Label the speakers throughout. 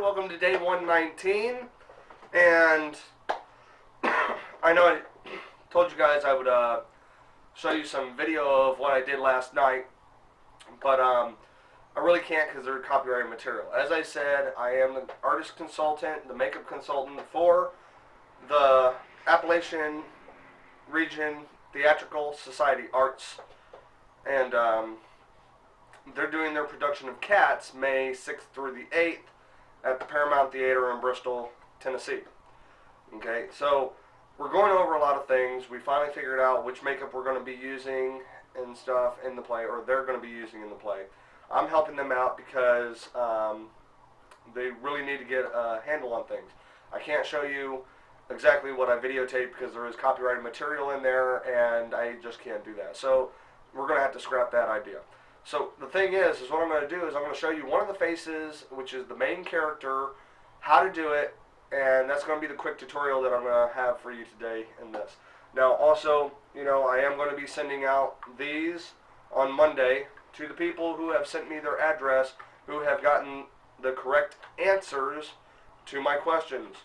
Speaker 1: Welcome to day 119. And I know I told you guys I would show you some video of what I did last night, but I really can't because they're copyrighted material. As I said, I am the artist consultant, the makeup consultant for the Appalachian Region Theatrical Society Arts, and they're doing their production of Cats May 6th through the 8th at the Paramount Theater in Bristol, Tennessee. Okay, so we're going over a lot of things. We finally figured out which makeup we're going to be using and stuff in the play, or they're going to be using in the play. I'm helping them out because they really need to get a handle on things. I can't show you exactly what I videotaped because there is copyrighted material in there, and I just can't do that. So we're going to have to scrap that idea. So the thing is what I'm going to do is I'm going to show you one of the faces, which is the main character, how to do it, and that's going to be the quick tutorial that I'm going to have for you today in this. Now also, I am going to be sending out these on Monday to the people who have sent me their address, who have gotten the correct answers to my questions,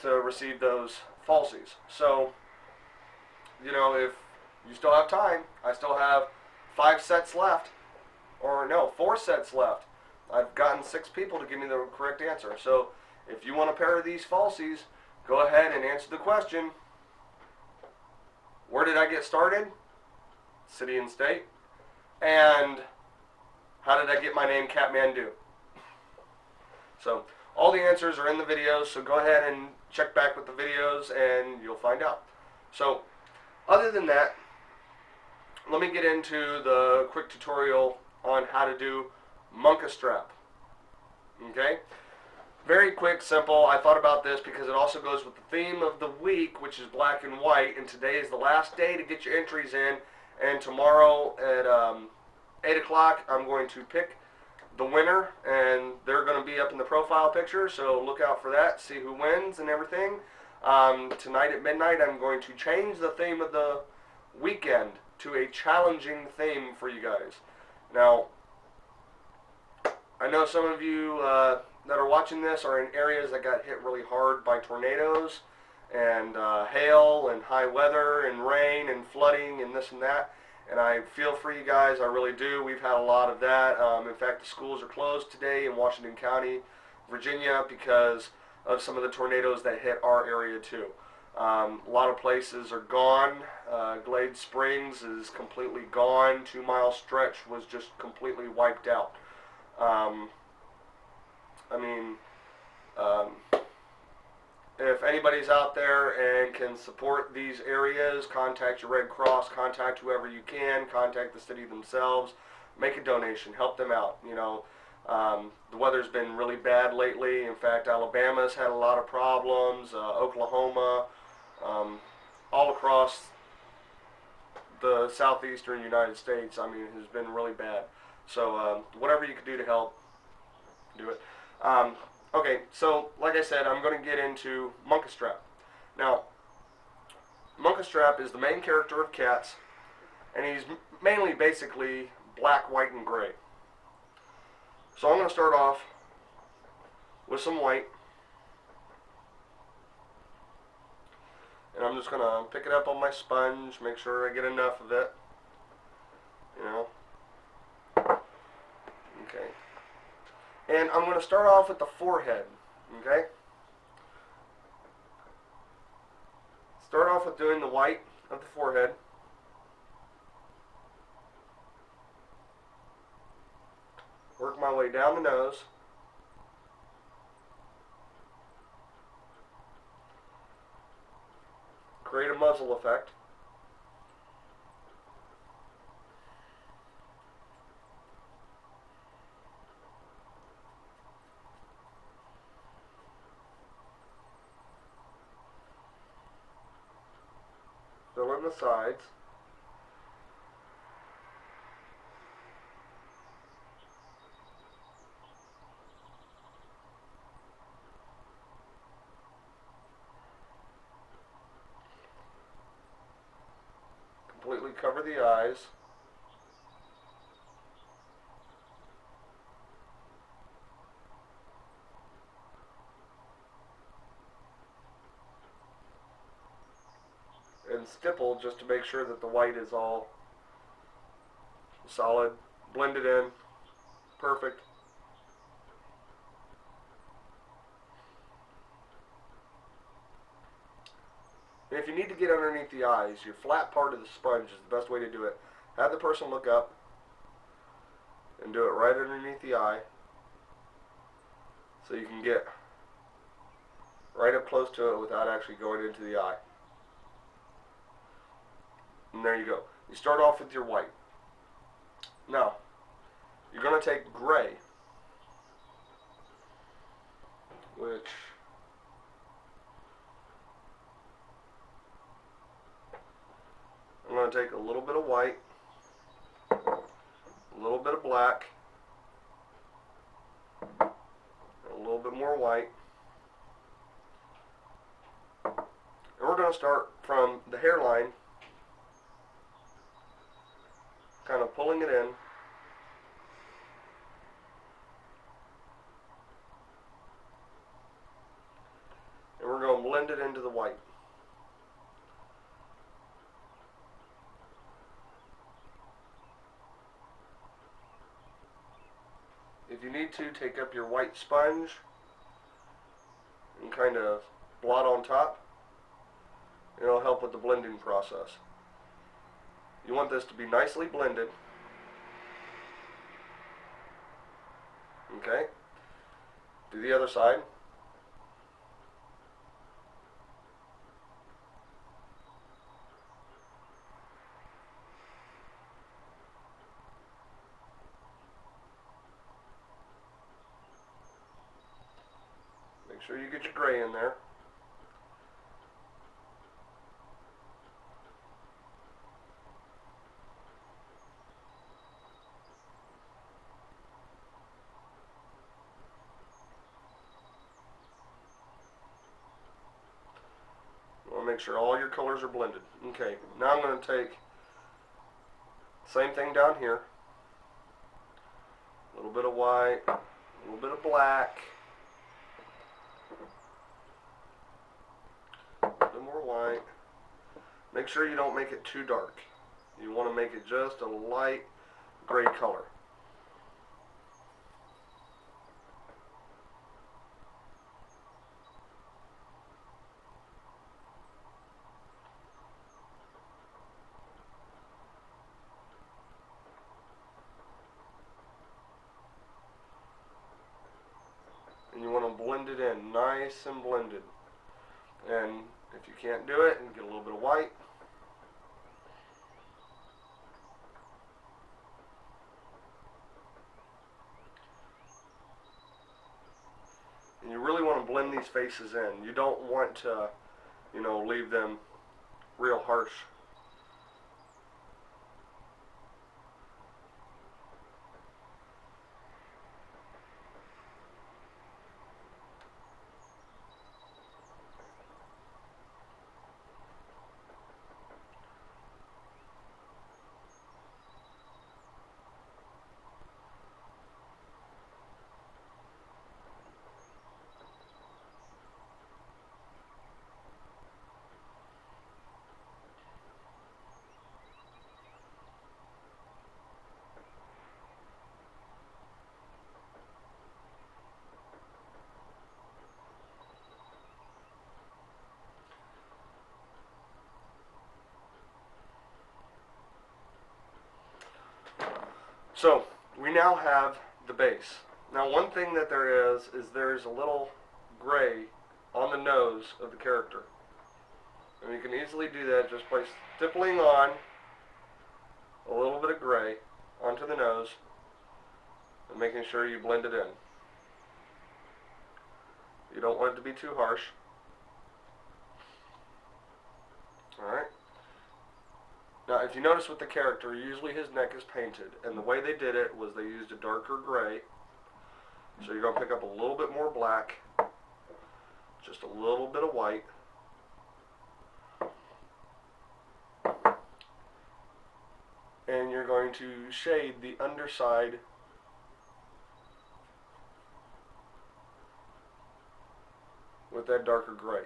Speaker 1: to receive those falsies. So, if you still have time, I still have 5 sets left, or no, 4 sets left. I've gotten 6 people to give me the correct answer. So if you want a pair of these falsies, go ahead and answer the question. Where did I get started? City and state. And how did I get my name Katmandew? So all the answers are in the videos, so go ahead and check back with the videos and you'll find out. So other than that, let me get into the quick tutorial on how to do monka strap. Okay? Very quick, simple. I thought about this because it also goes with the theme of the week, which is black and white, and today is the last day to get your entries in, and tomorrow at 8 o'clock I'm going to pick the winner, and they're going to be up in the profile picture, so look out for that, see who wins and everything. Tonight at midnight I'm going to change the theme of the weekend to a challenging theme for you guys. Now, I know some of you that are watching this are in areas that got hit really hard by tornadoes and hail and high weather and rain and flooding and this and that. And I feel for you guys, I really do. We've had a lot of that. In fact, the schools are closed today in Washington County, Virginia, because of some of the tornadoes that hit our area too. A lot of places are gone. Glade Springs is completely gone. 2 Mile Stretch was just completely wiped out. If anybody's out there and can support these areas, contact your Red Cross, contact whoever you can, contact the city themselves, make a donation, help them out. The weather's been really bad lately. In fact, Alabama's had a lot of problems, Oklahoma, all across the southeastern United States, has been really bad. So whatever you can do to help, do it. Okay, so like I said, I'm going to get into monka strap. Now, monka strap is the main character of Cats, and he's mainly basically black, white, and gray. So I'm going to start off with some white. And I'm just going to pick it up on my sponge, make sure I get enough of it. Okay. And I'm going to start off with the forehead. Okay? Start off with doing the white of the forehead. Work my way down the nose. Create a muzzle effect. Fill in the sides. Completely cover the eyes. stipple just to make sure that the white is all solid, blended in, perfect. And if you need to get underneath the eyes, your flat part of the sponge is the best way to do it. Have the person look up and do it right underneath the eye so you can get right up close to it without actually going into the eye. And there you go. You start off with your white. Now, you're going to take gray, which I'm going to take a little bit of white, a little bit of black, and a little bit more white. And we're going to start from the hairline, kind of pulling it in. And we're going to blend it into the white. If you need to, take up your white sponge and kind of blot on top. It'll help with the blending process. You want this to be nicely blended. Okay. Do the other side. Make sure you get your gray in there. You want to make sure all your colors are blended. Okay, now I'm going to take same thing down here. A little bit of white, a little bit of black, a little bit more white. Make sure you don't make it too dark. You want to make it just a light gray color. And you want to blend it in nice and blended. And if you can't do it, and get a little bit of white. And you really want to blend these faces in. You don't want to, leave them real harsh. So, we now have the base. Now, one thing that there is there's a little gray on the nose of the character. And you can easily do that just by stippling on a little bit of gray onto the nose and making sure you blend it in. You don't want it to be too harsh. Alright. Now, if you notice with the character, usually his neck is painted, and the way they did it was they used a darker gray. So you're going to pick up a little bit more black, just a little bit of white, and you're going to shade the underside with that darker gray.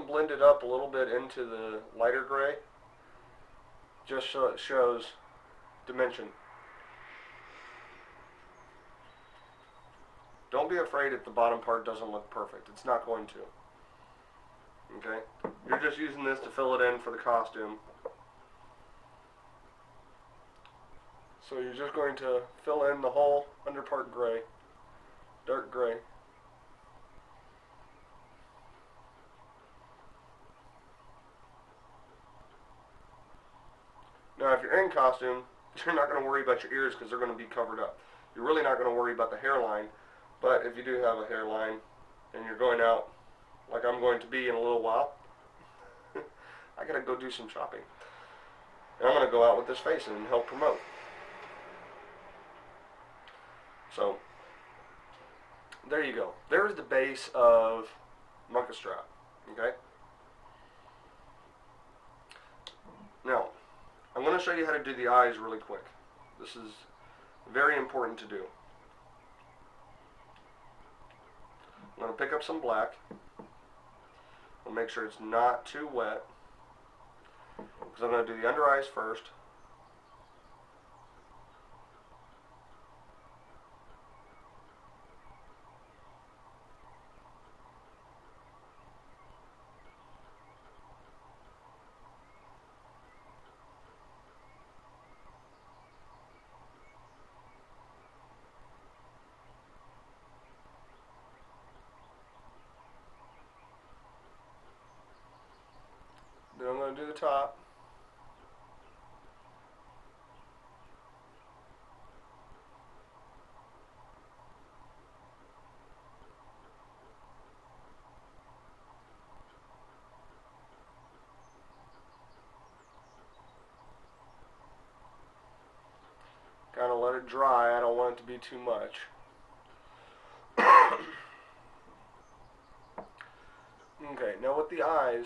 Speaker 1: blend it up a little bit into the lighter gray, just so it shows dimension. Don't be afraid if the bottom part doesn't look perfect. It's not going to. Okay? You're just using this to fill it in for the costume. So you're just going to fill in the whole under part gray, dark gray. Now if you're in costume, you're not going to worry about your ears because they're going to be covered up. You're really not going to worry about the hairline, but if you do have a hairline and you're going out like I'm going to be in a little while, I got to go do some shopping. And I'm going to go out with this face and help promote. So, there you go. There's the base of Monka Strap. Okay? Now, I'm going to show you how to do the eyes really quick. This is very important to do. I'm going to pick up some black. I'll make sure it's not too wet, because I'm going to do the under eyes first. Then I'm going to do the top. Kind of let it dry. I don't want it to be too much. Okay, now with the eyes,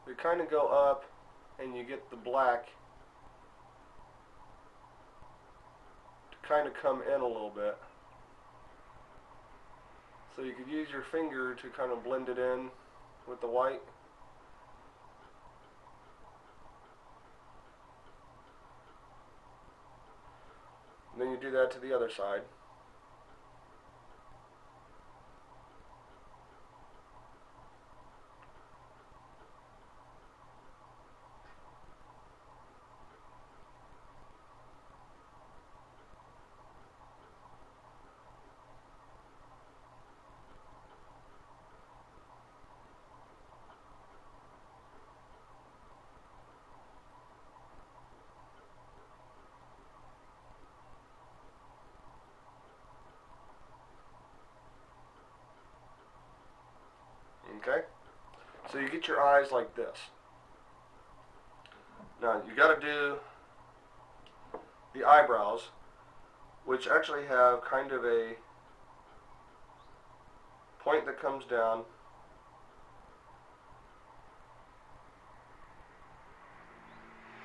Speaker 1: they kind of go up and you get the black to kind of come in a little bit. So you could use your finger to kind of blend it in with the white. And then you do that to the other side. Okay? So you get your eyes like this. Now you got to do the eyebrows, which actually have kind of a point that comes down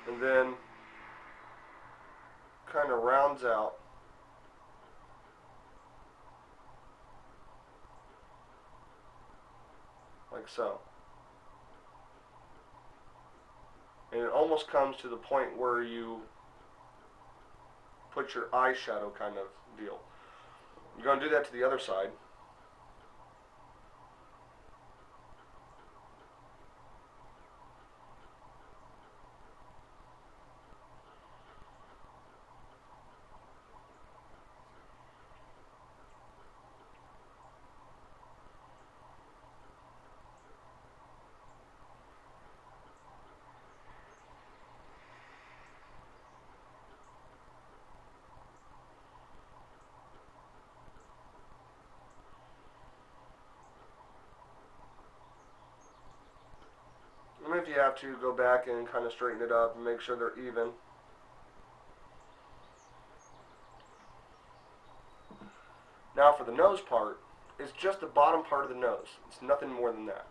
Speaker 1: and then kind of rounds out. Like so. And it almost comes to the point where you put your eyeshadow kind of deal. You're going to do that to the other side. And if you have to, go back and kind of straighten it up and make sure they're even. Now for the nose part, it's just the bottom part of the nose. It's nothing more than that.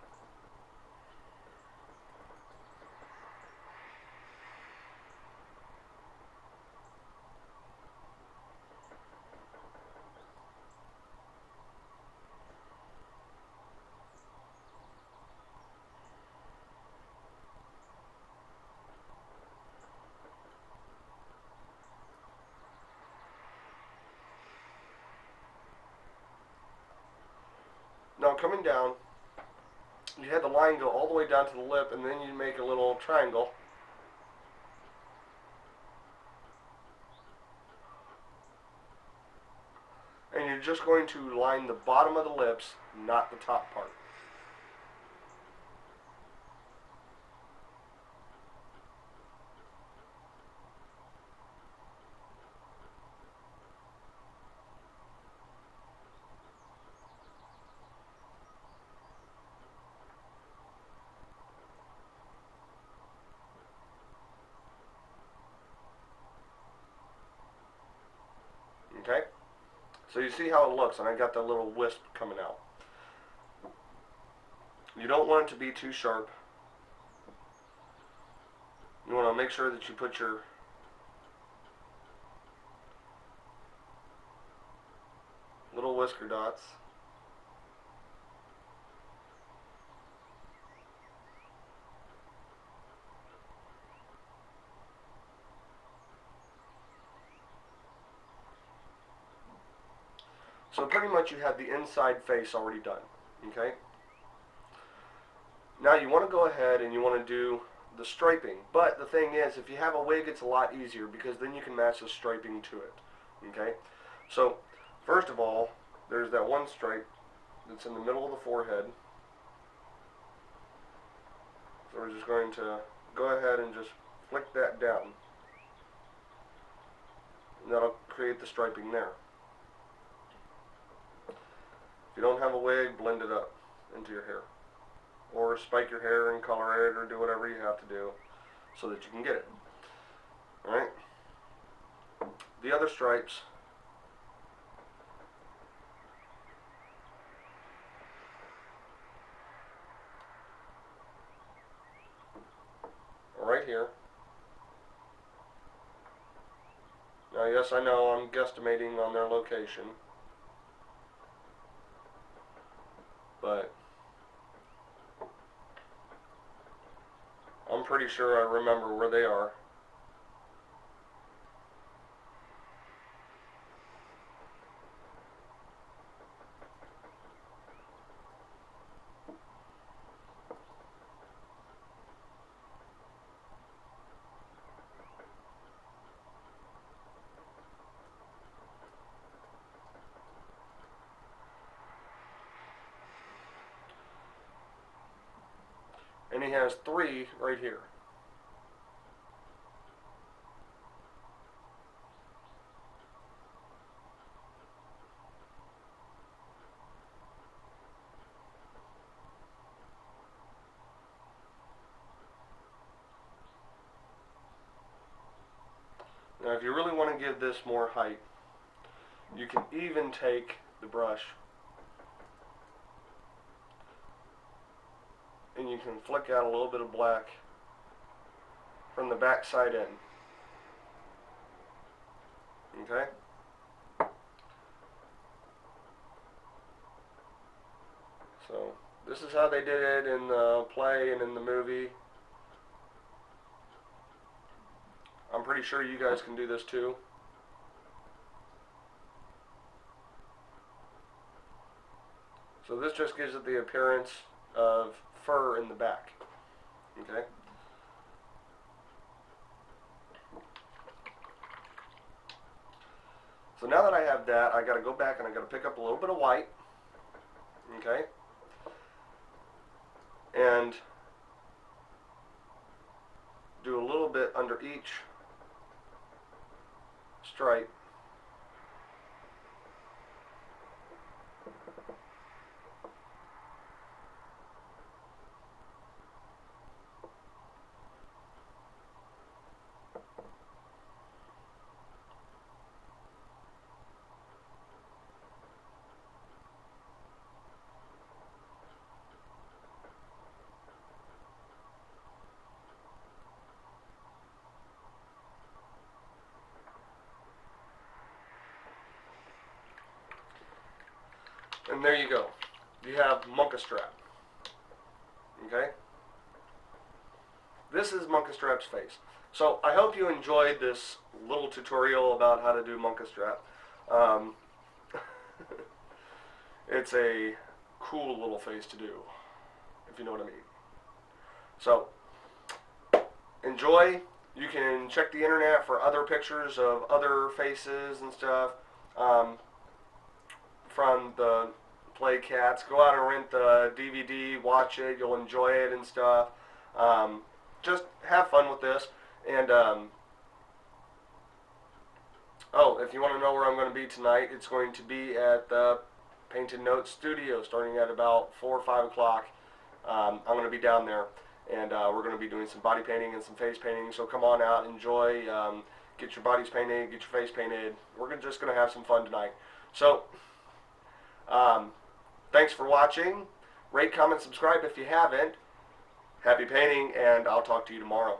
Speaker 1: Now coming down, you had the line go all the way down to the lip, and then you make a little triangle. And you're just going to line the bottom of the lips, not the top part. Okay? So you see how it looks, and I got that little wisp coming out. You don't want it to be too sharp. You want to make sure that you put your little whisker dots. So pretty much you have the inside face already done. Okay? Now you want to go ahead and you want to do the striping. But the thing is, if you have a wig, it's a lot easier because then you can match the striping to it. Okay? So, first of all, there's that one stripe that's in the middle of the forehead. So we're just going to go ahead and just flick that down. And that'll create the striping there. If you don't have a wig, blend it up into your hair. Or spike your hair and color it, or do whatever you have to do so that you can get it. Alright? The other stripes, are right here. Now yes, I know I'm guesstimating on their location, but I'm pretty sure I remember where they are. And he has 3 right here. Now if you really want to give this more height, you can even take the brush and you can flick out a little bit of black from the back side in. Okay? So this is how they did it in the play and in the movie. I'm pretty sure you guys can do this too. So this just gives it the appearance of fur in the back. Okay? So now that I have that, I got to go back and I got to pick up a little bit of white. Okay? And do a little bit under each stripe. And there you go. You have Monkastrap. Okay? This is Monkastrap's face. So I hope you enjoyed this little tutorial about how to do Monkastrap. It's a cool little face to do, if you know what I mean. So, enjoy. You can check the internet for other pictures of other faces and stuff from the Play Cats. Go out and rent the DVD, watch it. You'll enjoy it and stuff. Just have fun with this. And, oh, if you want to know where I'm going to be tonight, it's going to be at the Painted Notes Studio starting at about 4 or 5 o'clock. I'm going to be down there. And we're going to be doing some body painting and some face painting. So come on out, enjoy, get your bodies painted, get your face painted. We're just going to have some fun tonight. So, thanks for watching. Rate, comment, subscribe if you haven't. Happy painting, and I'll talk to you tomorrow.